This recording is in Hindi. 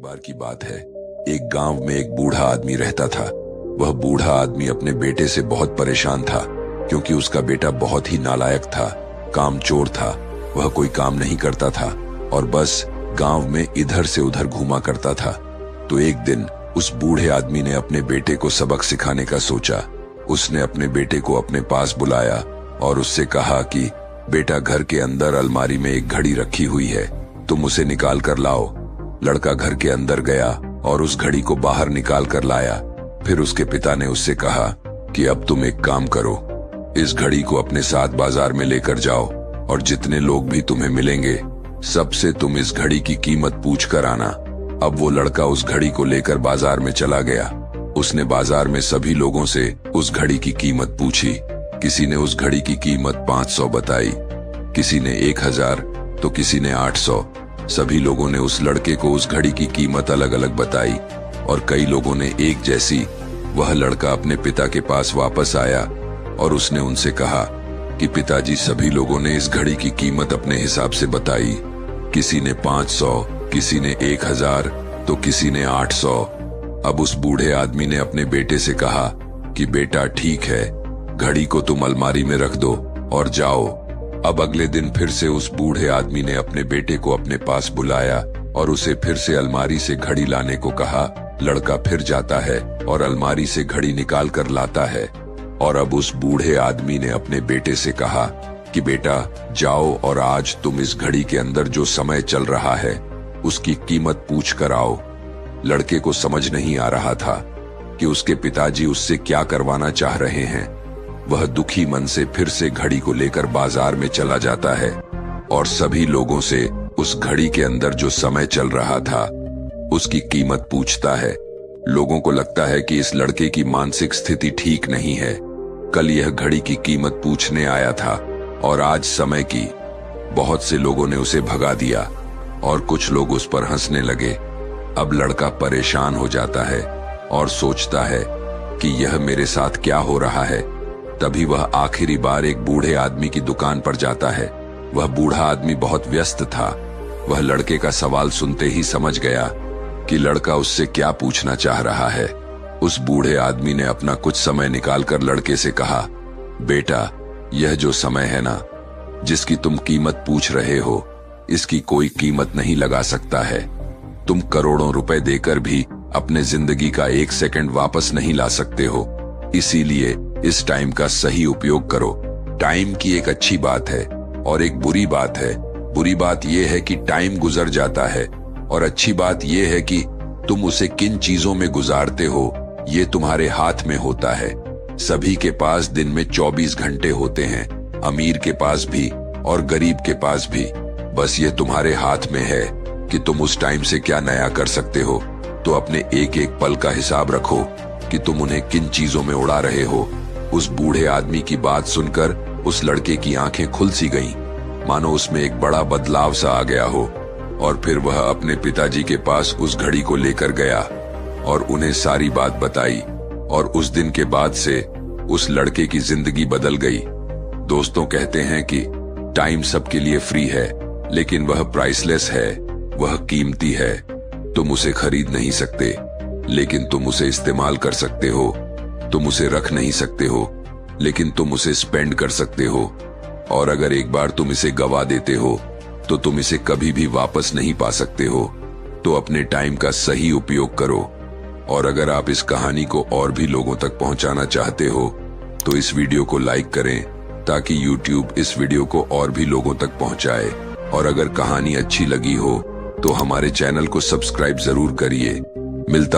बार की बात है। एक गांव में एक बूढ़ा आदमी रहता था। वह बूढ़ा आदमी अपने बेटे से बहुत परेशान था, क्योंकि उसका बेटा बहुत ही नालायक था, कामचोर था। वह कोई काम नहीं करता था और बस गांव में इधर से उधर घूमा करता था। तो एक दिन उस बूढ़े आदमी ने अपने बेटे को सबक सिखाने का सोचा। उसने अपने बेटे को अपने पास बुलाया और उससे कहा कि बेटा, घर के अंदर अलमारी में एक घड़ी रखी हुई है, तुम उसे निकाल कर लाओ। लड़का घर के अंदर गया और उस घड़ी को बाहर निकाल कर लाया। फिर उसके पिता ने उससे कहा कि अब तुम एक काम करो, इस घड़ी को अपने साथ बाजार में लेकर जाओ और जितने लोग भी तुम्हें मिलेंगे सबसे तुम इस घड़ी की कीमत पूछ कर आना। अब वो लड़का उस घड़ी को लेकर बाजार में चला गया। उसने बाजार में सभी लोगों से उस घड़ी की कीमत पूछी। किसी ने उस घड़ी की कीमत 500 बताई, किसी ने 1000 तो किसी ने 800। सभी लोगों ने उस लड़के को उस घड़ी की कीमत अलग अलग बताई और कई लोगों ने एक जैसी। वह लड़का अपने पिता के पास वापस आया और उसने उनसे कहा कि पिताजी, सभी लोगों ने इस घड़ी की कीमत अपने हिसाब से बताई। किसी ने 500, किसी ने 1000 तो किसी ने 800। अब उस बूढ़े आदमी ने अपने बेटे से कहा कि बेटा, ठीक है, घड़ी को तुम अलमारी में रख दो और जाओ। अब अगले दिन फिर से उस बूढ़े आदमी ने अपने बेटे को अपने पास बुलाया और उसे फिर से अलमारी से घड़ी लाने को कहा। लड़का फिर जाता है और अलमारी से घड़ी निकाल कर लाता है। और अब उस बूढ़े आदमी ने अपने बेटे से कहा कि बेटा, जाओ और आज तुम इस घड़ी के अंदर जो समय चल रहा है उसकी कीमत पूछ कर आओ। लड़के को समझ नहीं आ रहा था कि उसके पिताजी उससे क्या करवाना चाह रहे हैं। वह दुखी मन से फिर से घड़ी को लेकर बाजार में चला जाता है और सभी लोगों से उस घड़ी के अंदर जो समय चल रहा था उसकी कीमत पूछता है। लोगों को लगता है कि इस लड़के की मानसिक स्थिति ठीक नहीं है। कल यह घड़ी की कीमत पूछने आया था और आज समय की। बहुत से लोगों ने उसे भगा दिया और कुछ लोग उस पर हंसने लगे। अब लड़का परेशान हो जाता है और सोचता है कि यह मेरे साथ क्या हो रहा है। तभी वह आखिरी बार एक बूढ़े आदमी की दुकान पर जाता है। वह बूढ़ा आदमी बहुत व्यस्त था। वह लड़के का सवाल सुनते ही समझ गया कि लड़का उससे क्या पूछना चाह रहा है। उस बूढ़े आदमी ने अपना कुछ समय निकालकर लड़के से कहा, बेटा, यह जो समय है ना, जिसकी तुम कीमत पूछ रहे हो, इसकी कोई कीमत नहीं लगा सकता है। तुम करोड़ों रुपए देकर भी अपने जिंदगी का 1 सेकंड वापस नहीं ला सकते हो। इसीलिए इस टाइम का सही उपयोग करो। टाइम की एक अच्छी बात है और एक बुरी बात है। बुरी बात यह है कि टाइम गुजर जाता है और अच्छी बात यह है कि तुम उसे किन चीजों में गुजारते हो ये तुम्हारे हाथ में होता है। सभी के पास दिन में 24 घंटे होते हैं, अमीर के पास भी और गरीब के पास भी। बस ये तुम्हारे हाथ में है कि तुम उस टाइम से क्या नया कर सकते हो। तो अपने एक एक पल का हिसाब रखो कि तुम उन्हें किन चीजों में उड़ा रहे हो। उस बूढ़े आदमी की बात सुनकर उस लड़के की आंखें खुल सी गईं, मानो उसमें एक बड़ा बदलाव सा आ गया हो। और फिर वह अपने पिताजी के पास उस घड़ी को लेकर गया और उन्हें सारी बात बताई। और उस दिन के बाद से उस लड़के की जिंदगी बदल गई। दोस्तों कहते हैं कि टाइम सबके लिए फ्री है, लेकिन वह प्राइसलेस है, वह कीमती है। तुम उसे खरीद नहीं सकते, लेकिन तुम उसे इस्तेमाल कर सकते हो। तुम उसे रख नहीं सकते हो, लेकिन तुम उसे स्पेंड कर सकते हो। और अगर एक बार तुम इसे गवा देते हो तो तुम इसे कभी भी वापस नहीं पा सकते हो। तो अपने टाइम का सही उपयोग करो। और अगर आप इस कहानी को और भी लोगों तक पहुंचाना चाहते हो तो इस वीडियो को लाइक करें, ताकि YouTube इस वीडियो को और भी लोगों तक पहुंचाए। और अगर कहानी अच्छी लगी हो तो हमारे चैनल को सब्सक्राइब जरूर करिए। मिलता